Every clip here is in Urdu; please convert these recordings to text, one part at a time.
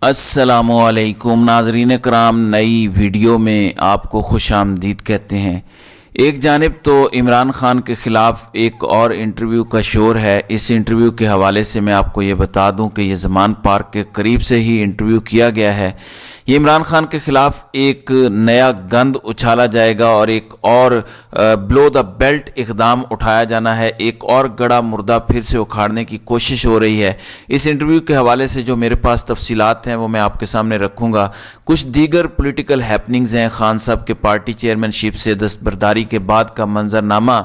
السلام علیکم ناظرین کرام، نئی ویڈیو میں آپ کو خوش آمدید کہتے ہیں۔ ایک جانب تو عمران خان کے خلاف ایک اور انٹرویو کا شور ہے۔ اس انٹرویو کے حوالے سے میں آپ کو یہ بتا دوں کہ یہ زمان پارک کے قریب سے ہی انٹرویو کیا گیا ہے۔ یہ عمران خان کے خلاف ایک نیا گند اچھالا جائے گا اور ایک اور بلو دا بیلٹ اقدام اٹھایا جانا ہے۔ ایک اور گڑا مردہ پھر سے اکھاڑنے کی کوشش ہو رہی ہے۔ اس انٹرویو کے حوالے سے جو میرے پاس تفصیلات ہیں وہ میں آپ کے سامنے رکھوں گا۔ کچھ دیگر پولیٹیکل ہیپننگز ہیں، خان صاحب کے پارٹی چیئرمین شپ سے دستبرداری کے بعد کا منظرنامہ،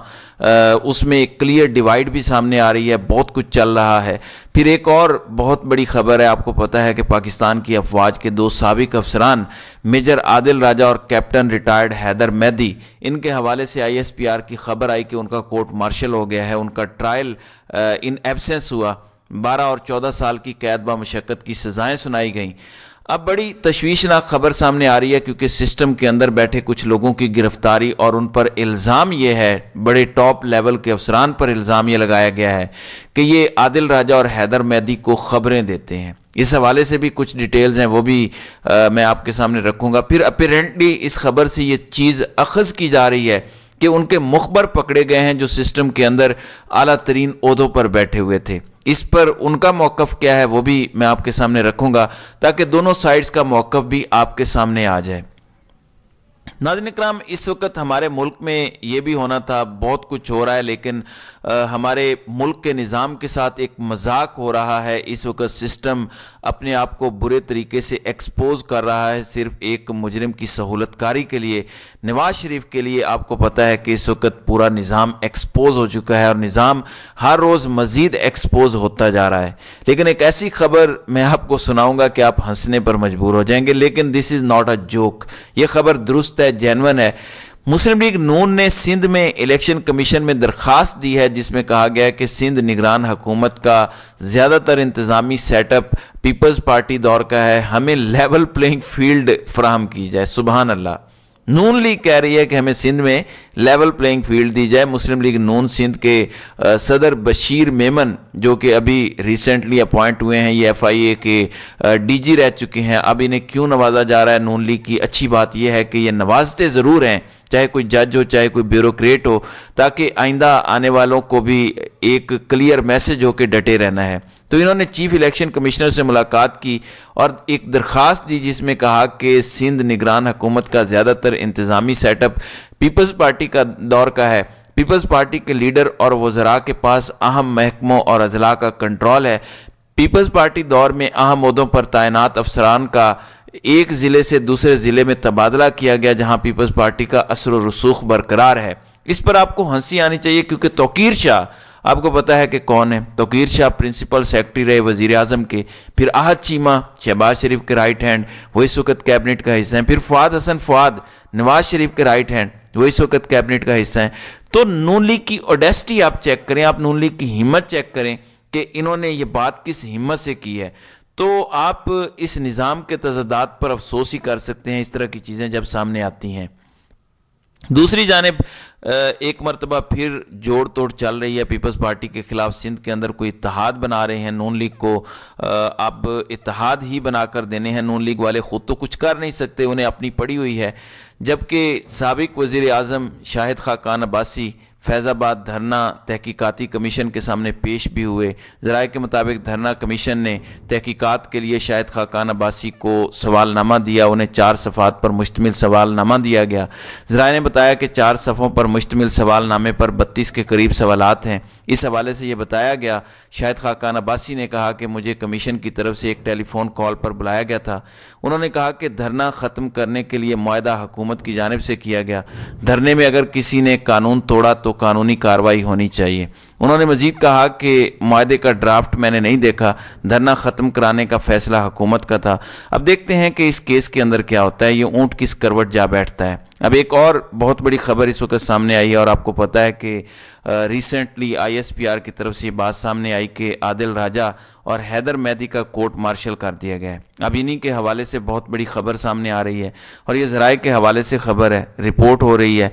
اس میں ایک کلیئر ڈیوائیڈ بھی سامنے آ رہی ہے، بہت کچھ چل رہا ہے۔ پھر ایک اور بہت بڑی خبر ہے، آپ کو پتہ ہے کہ پاکستان کی افواج کے دو سابق افسران میجر عادل راجہ اور کیپٹن ریٹائرڈ حیدر مہدی، ان کے حوالے سے ISPR کی خبر آئی کہ ان کا کورٹ مارشل ہو گیا ہے، ان کا ٹرائل ان ایبسنس ہوا، 12 اور 14 سال کی قید با مشقت کی سزائیں سنائی گئیں۔ اب بڑی تشویشناک خبر سامنے آ رہی ہے کیونکہ سسٹم کے اندر بیٹھے کچھ لوگوں کی گرفتاری اور ان پر الزام یہ ہے، بڑے ٹاپ لیول کے افسران پر الزام یہ لگایا گیا ہے کہ یہ عادل راجہ اور حیدر مہدی کو خبریں دیتے ہیں۔ اس حوالے سے بھی کچھ ڈیٹیلز ہیں، وہ بھی میں آپ کے سامنے رکھوں گا۔ پھر اپیرنٹلی اس خبر سے یہ چیز اخذ کی جا رہی ہے کہ ان کے مخبر پکڑے گئے ہیں جو سسٹم کے اندر اعلیٰ ترین عہدوں پر بیٹھے ہوئے تھے۔ اس پر ان کا موقف کیا ہے وہ بھی میں آپ کے سامنے رکھوں گا تاکہ دونوں سائیڈز کا موقف بھی آپ کے سامنے آ جائے۔ ناظرین اکرام، اس وقت ہمارے ملک میں یہ بھی ہونا تھا، بہت کچھ ہو رہا ہے، لیکن ہمارے ملک کے نظام کے ساتھ ایک مذاق ہو رہا ہے۔ اس وقت سسٹم اپنے آپ کو برے طریقے سے ایکسپوز کر رہا ہے صرف ایک مجرم کی سہولت کاری کے لیے، نواز شریف کے لیے۔ آپ کو پتہ ہے کہ اس وقت پورا نظام ایکسپوز ہو چکا ہے اور نظام ہر روز مزید ایکسپوز ہوتا جا رہا ہے۔ لیکن ایک ایسی خبر میں آپ کو سناؤں گا کہ آپ ہنسنے پر مجبور ہو جائیں گے، لیکن دس از ناٹ اے جوک، یہ خبر درست ہے، جینون ہے۔ مسلم لیگ نون نے سندھ میں الیکشن کمیشن میں درخواست دی ہے جس میں کہا گیا ہے کہ سندھ نگران حکومت کا زیادہ تر انتظامی سیٹ اپ پیپلز پارٹی دور کا ہے، ہمیں لیول پلینگ فیلڈ فراہم کی جائے۔ سبحان اللہ، نون لیگ کہہ رہی ہے کہ ہمیں سندھ میں لیول پلینگ فیلڈ دی جائے۔ مسلم لیگ نون سندھ کے صدر بشیر میمن جو کہ ابھی ریسنٹلی اپوائنٹ ہوئے ہیں، یہ FIA کے DG رہ چکے ہیں، اب انہیں کیوں نوازا جا رہا ہے نون لیگ کی؟ اچھی بات یہ ہے کہ یہ نوازتے ضرور ہیں، چاہے کوئی جج ہو چاہے کوئی بیوروکریٹ ہو، تاکہ آئندہ آنے والوں کو بھی ایک کلیئر میسج ہو کہ ڈٹے رہنا ہے۔ تو انہوں نے چیف الیکشن کمشنر سے ملاقات کی اور ایک درخواست دی جس میں کہا کہ سندھ نگران حکومت کا زیادہ تر انتظامی سیٹ اپ پیپلز پارٹی کا دور کا ہے، پیپلز پارٹی کے لیڈر اور وزراء کے پاس اہم محکموں اور اضلاع کا کنٹرول ہے۔ پیپلز پارٹی دور میں اہم عہدوں پر تعینات افسران کا ایک ضلع سے دوسرے ضلع میں تبادلہ کیا گیا جہاں پیپلز پارٹی کا اثر و رسوخ برقرار ہے۔ اس پر آپ کو ہنسی آنی چاہیے کیونکہ توقیر شاہ آپ کو پتا ہے کہ کون ہے۔ توقیر شاہ پرنسپل سیکرٹری رہے وزیر اعظم کے، پھر احد چیمہ شہباز شریف کے رائٹ ہینڈ، وہ اس وقت کیبنٹ کا حصہ ہیں، پھر فؤاد حسن فؤاد نواز شریف کے رائٹ ہینڈ، وہ اس وقت کیبنٹ کا حصہ ہیں۔ تو نون لیگ کی اوڈیسٹی آپ چیک کریں، آپ نون لیگ کی ہمت چیک کریں کہ انہوں نے یہ بات کس ہمت سے کی ہے۔ تو آپ اس نظام کے تضادات پر افسوس ہی کر سکتے ہیں اس طرح کی چیزیں جب سامنے آتی ہیں۔ دوسری جانب ایک مرتبہ پھر جوڑ توڑ چل رہی ہے پیپلز پارٹی کے خلاف، سندھ کے اندر کوئی اتحاد بنا رہے ہیں نون لیگ کو، اب اتحاد ہی بنا کر دینے ہیں۔ نون لیگ والے خود تو کچھ کر نہیں سکتے، انہیں اپنی پڑی ہوئی ہے، جبکہ سابق وزیر اعظم شاہد خاقان عباسی فیض آباد دھرنا تحقیقاتی کمیشن کے سامنے پیش بھی ہوئے۔ ذرائع کے مطابق دھرنا کمیشن نے تحقیقات کے لیے شاہد خاقان عباسی کو سوال نامہ دیا، انہیں 4 صفحات پر مشتمل سوال نامہ دیا گیا۔ ذرائع نے بتایا کہ 4 صفحوں پر مشتمل سوال نامے پر 32 کے قریب سوالات ہیں۔ اس حوالے سے یہ بتایا گیا، شاہد خاقان عباسی نے کہا کہ مجھے کمیشن کی طرف سے ایک ٹیلی فون کال پر بلایا گیا تھا۔ انہوں نے کہا کہ دھرنا ختم کرنے کے لیے معاہدہ حکومت کی جانب سے کیا گیا، دھرنے میں اگر کسی نے قانون توڑا تو قانونی کارروائی ہونی چاہیے۔ انہوں نے مزید کہا کہ معاہدے کا ڈرافٹ میں نے نہیں دیکھا، دھرنا ختم کرانے کا فیصلہ حکومت کا تھا۔ اب دیکھتے ہیں کہ اس کیس کے اندر کیا ہوتا ہے، یہ اونٹ کس کروٹ جا بیٹھتا ہے۔ اب ایک اور بہت بڑی خبر اس وقت سامنے آئی ہے اور آپ کو پتہ ہے کہ ریسنٹلی ISPR کی طرف سے یہ بات سامنے آئی کہ عادل راجہ اور حیدر مہدی کا کورٹ مارشل کر دیا گیا ہے۔ اب انہی کے حوالے سے بہت بڑی خبر سامنے آ رہی ہے اور یہ ذرائع کے حوالے سے خبر ہے، رپورٹ ہو رہی ہے۔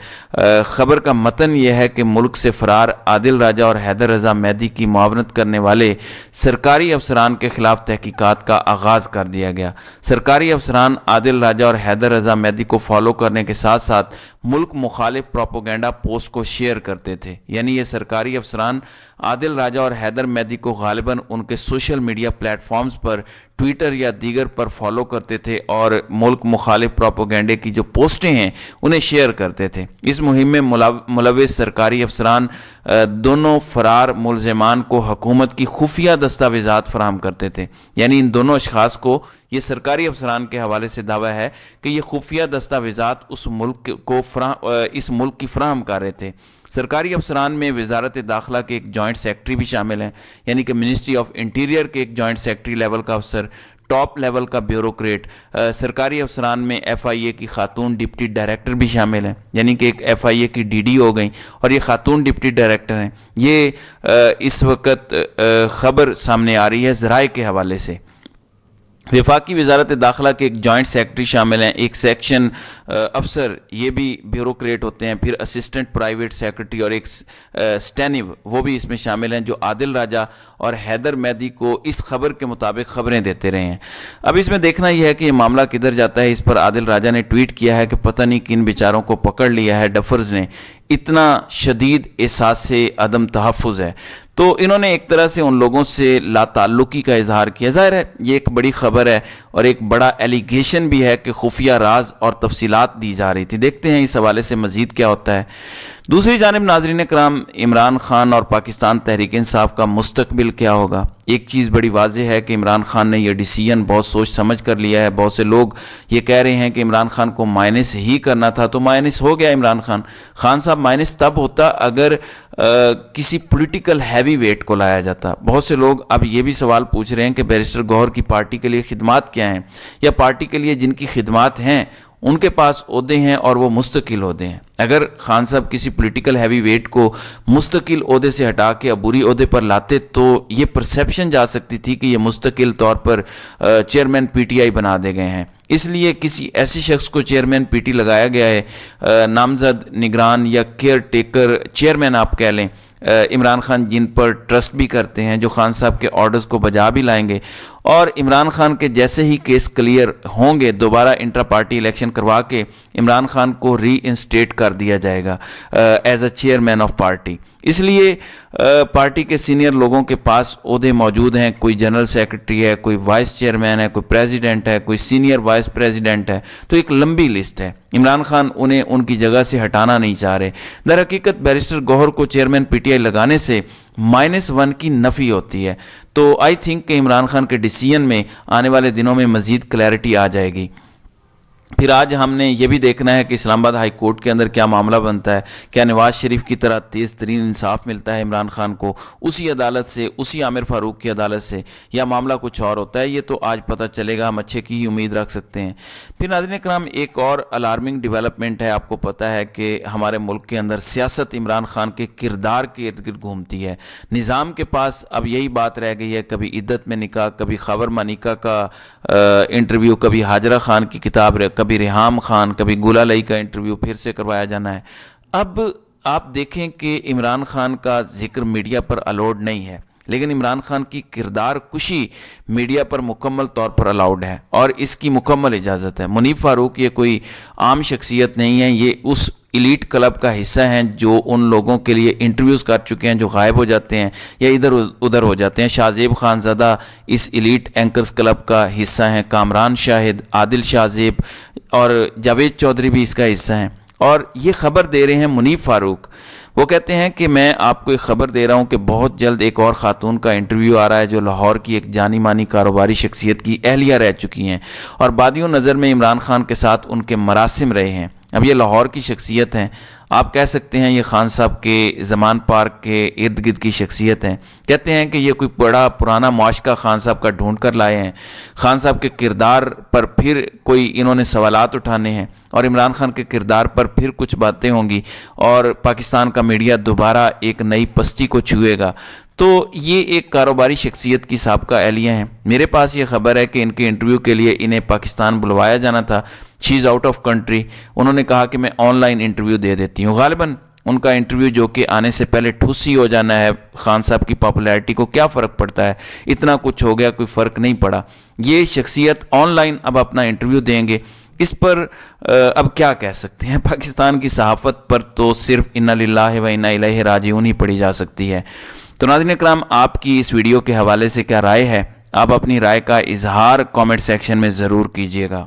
خبر کا متن یہ ہے کہ ملک سے فرار عادل راجہ اور اور حیدر رضا مہدی کی معاونت کرنے والے سرکاری افسران کے خلاف تحقیقات کا آغاز کر دیا گیا۔ سرکاری افسران عادل راجہ اور حیدر رضا مہدی کو فالو کرنے کے ساتھ ساتھ ملک مخالف پروپیگنڈا پوسٹ کو شیئر کرتے تھے، یعنی یہ سرکاری افسران عادل راجہ اور حیدر مہدی کو غالباً ان کے سوشل میڈیا پلیٹ فارمز پر، ٹویٹر یا دیگر پر فالو کرتے تھے اور ملک مخالف پروپیگنڈے کی جو پوسٹیں ہیں انہیں شیئر کرتے تھے۔ اس مہم میں ملوث سرکاری افسران دونوں فرار ملزمان کو حکومت کی خفیہ دستاویزات فراہم کرتے تھے، یعنی ان دونوں اشخاص کو، یہ سرکاری افسران کے حوالے سے دعویٰ ہے کہ یہ خفیہ دستاویزات اس ملک کی فراہم کر رہے تھے۔ سرکاری افسران میں وزارت داخلہ کے ایک جوائنٹ سیکرٹری بھی شامل ہیں، یعنی کہ منسٹری آف انٹیریئر کے ایک جوائنٹ سیکرٹری لیول کا افسر، ٹاپ لیول کا بیوروکریٹ۔ سرکاری افسران میں ایف آئی اے کی خاتون ڈپٹی ڈائریکٹر بھی شامل ہیں، یعنی کہ ایک ایف آئی اے کی ڈی ڈی ہو گئیں اور یہ خاتون ڈپٹی ڈائریکٹر ہیں۔ یہ اس وقت خبر سامنے آ رہی ہے ذرائع کے حوالے سے۔ وفاقی وزارت داخلہ کے ایک جوائنٹ سیکرٹری شامل ہیں، ایک سیکشن افسر، یہ بھی بیوروکریٹ ہوتے ہیں، پھر اسسٹنٹ پرائیویٹ سیکرٹری اور ایک سٹینو، وہ بھی اس میں شامل ہیں، جو عادل راجہ اور حیدر مہدی کو اس خبر کے مطابق خبریں دیتے رہے ہیں۔ اب اس میں دیکھنا یہ ہے کہ یہ معاملہ کدھر جاتا ہے۔ اس پر عادل راجہ نے ٹویٹ کیا ہے کہ پتہ نہیں کن بیچاروں کو پکڑ لیا ہے ڈفرز نے، اتنا شدید احساس عدم تحفظ ہے۔ تو انہوں نے ایک طرح سے ان لوگوں سے لا تعلقی کا اظہار کیا۔ ظاہر ہے یہ ایک بڑی خبر ہے اور ایک بڑا ایلیگیشن بھی ہے کہ خفیہ راز اور تفصیلات دی جا رہی تھی۔ دیکھتے ہیں اس حوالے سے مزید کیا ہوتا ہے۔ دوسری جانب ناظرین کرام، عمران خان اور پاکستان تحریک انصاف کا مستقبل کیا ہوگا؟ ایک چیز بڑی واضح ہے کہ عمران خان نے یہ ڈیسیژن بہت سوچ سمجھ کر لیا ہے۔ بہت سے لوگ یہ کہہ رہے ہیں کہ عمران خان کو مائنس ہی کرنا تھا، تو مائنس ہو گیا عمران خان۔ خان صاحب مائنس تب ہوتا اگر کسی پولیٹیکل ہیوی ویٹ کو لایا جاتا۔ بہت سے لوگ اب یہ بھی سوال پوچھ رہے ہیں کہ بیرسٹر گوہر کی پارٹی کے لیے خدمات کیا ہیں، یا پارٹی کے لیے جن کی خدمات ہیں ان کے پاس عہدے ہیں اور وہ مستقل عہدے ہیں۔ اگر خان صاحب کسی پولیٹیکل ہیوی ویٹ کو مستقل عہدے سے ہٹا کے عبوری عہدے پر لاتے تو یہ پرسیپشن جا سکتی تھی کہ یہ مستقل طور پر چیئرمین پی ٹی آئی بنا دے گئے ہیں۔ اس لیے کسی ایسے شخص کو چیئرمین پی ٹی لگایا گیا ہے، نامزد، نگران یا کیئر ٹیکر چیئرمین آپ کہہ لیں، عمران خان جن پر ٹرسٹ بھی کرتے ہیں، جو خان صاحب کے آرڈرز کو بجا بھی لائیں گے، اور عمران خان کے جیسے ہی کیس کلیئر ہوں گے دوبارہ انٹرا پارٹی الیکشن کروا کے عمران خان کو ری انسٹیٹ کر دیا جائے گا as a chairman of party. اس لیے پارٹی کے سینئر لوگوں کے پاس عہدے موجود ہیں، کوئی جنرل سیکرٹری ہے، کوئی وائس چیئرمین ہے، کوئی پریزیڈنٹ ہے، کوئی سینئر وائس پریزیڈنٹ ہے، تو ایک لمبی لسٹ ہے۔ عمران خان انہیں ان کی جگہ سے ہٹانا نہیں چاہ رہے۔ در حقیقت بیرسٹر گوہر کو چیئرمین پی ٹی آئی لگانے سے -1 کی نفی ہوتی ہے۔ تو آئی تھنک کہ عمران خان کے ڈیسیژن میں آنے والے دنوں میں مزید کلیئرٹی آ جائے گی۔ پھر آج ہم نے یہ بھی دیکھنا ہے کہ اسلام آباد ہائی کورٹ کے اندر کیا معاملہ بنتا ہے۔ کیا نواز شریف کی طرح تیز ترین انصاف ملتا ہے عمران خان کو اسی عدالت سے، اسی عامر فاروق کی عدالت سے، یا معاملہ کچھ اور ہوتا ہے؟ یہ تو آج پتہ چلے گا، ہم اچھے کی ہی امید رکھ سکتے ہیں۔ پھر ناظرین کرام، ایک اور الارمنگ ڈیولپمنٹ ہے۔ آپ کو پتہ ہے کہ ہمارے ملک کے اندر سیاست عمران خان کے کردار کے ارد گرد گھومتی ہے۔ نظام کے پاس اب یہی بات رہ گئی ہے، کبھی عدت میں نکاح، کبھی خبر منیکا کا انٹرویو، کبھی ہاجرہ خان کی کتاب، کبھی ریحام خان، کبھی گولا لئی کا انٹرویو پھر سے کروایا جانا ہے۔ اب آپ دیکھیں کہ عمران خان کا ذکر میڈیا پر الاؤڈ نہیں ہے، لیکن عمران خان کی کردار کشی میڈیا پر مکمل طور پر الاؤڈ ہے اور اس کی مکمل اجازت ہے۔ منیب فاروق یہ کوئی عام شخصیت نہیں ہے، یہ اس ایلیٹ کلب کا حصہ ہیں جو ان لوگوں کے لیے انٹرویوز کر چکے ہیں جو غائب ہو جاتے ہیں یا ادھر ادھر ہو جاتے ہیں۔ شاہ زیب خان زادہ اس ایلیٹ اینکرز کلب کا حصہ ہیں، کامران شاہد، عادل شاہ زیب اور جاوید چودھری بھی اس کا حصہ ہیں، اور یہ خبر دے رہے ہیں منیب فاروق۔ وہ کہتے ہیں کہ میں آپ کو ایک خبر دے رہا ہوں کہ بہت جلد ایک اور خاتون کا انٹرویو آ رہا ہے جو لاہور کی ایک جانی مانی کاروباری شخصیت کی اہلیہ رہ چکی ہیں اور بادیوں نظر میں عمران خان کے ساتھ ان کے مراسم رہے ہیں۔ اب یہ لاہور کی شخصیت ہیں، آپ کہہ سکتے ہیں یہ خان صاحب کے زمان پارک کے ارد گرد کی شخصیت ہیں۔ کہتے ہیں کہ یہ کوئی بڑا پرانا معاشقہ خان صاحب کا ڈھونڈ کر لائے ہیں، خان صاحب کے کردار پر پھر کوئی انہوں نے سوالات اٹھانے ہیں اور عمران خان کے کردار پر پھر کچھ باتیں ہوں گی اور پاکستان کا میڈیا دوبارہ ایک نئی پستی کو چھوئے گا۔ تو یہ ایک کاروباری شخصیت کی سابقہ اہلیہ ہیں۔ میرے پاس یہ خبر ہے کہ ان کے انٹرویو کے لیے انہیں پاکستان بلوایا جانا تھا۔ شی از آؤٹ آف کنٹری۔ انہوں نے کہا کہ میں آن لائن انٹرویو دے دیتی ہوں۔ غالباً ان کا انٹرویو جو کہ آنے سے پہلے ٹھوس ہی ہو جانا ہے، خان صاحب کی پاپولیرٹی کو کیا فرق پڑتا ہے، اتنا کچھ ہو گیا، کوئی فرق نہیں پڑا۔ یہ شخصیت آن لائن اب اپنا انٹرویو دیں گے، اس پر اب کیا کہہ سکتے ہیں؟ پاکستان کی صحافت پر تو صرف انا للہ و انا الیہ راجعون ہی پڑھی جا سکتی ہے۔ تو ناظرین اکرام، آپ کی اس ویڈیو کے حوالے سے کیا رائے ہے؟ آپ اپنی رائے کا اظہار کامنٹ سیکشن میں ضرور کیجیے گا۔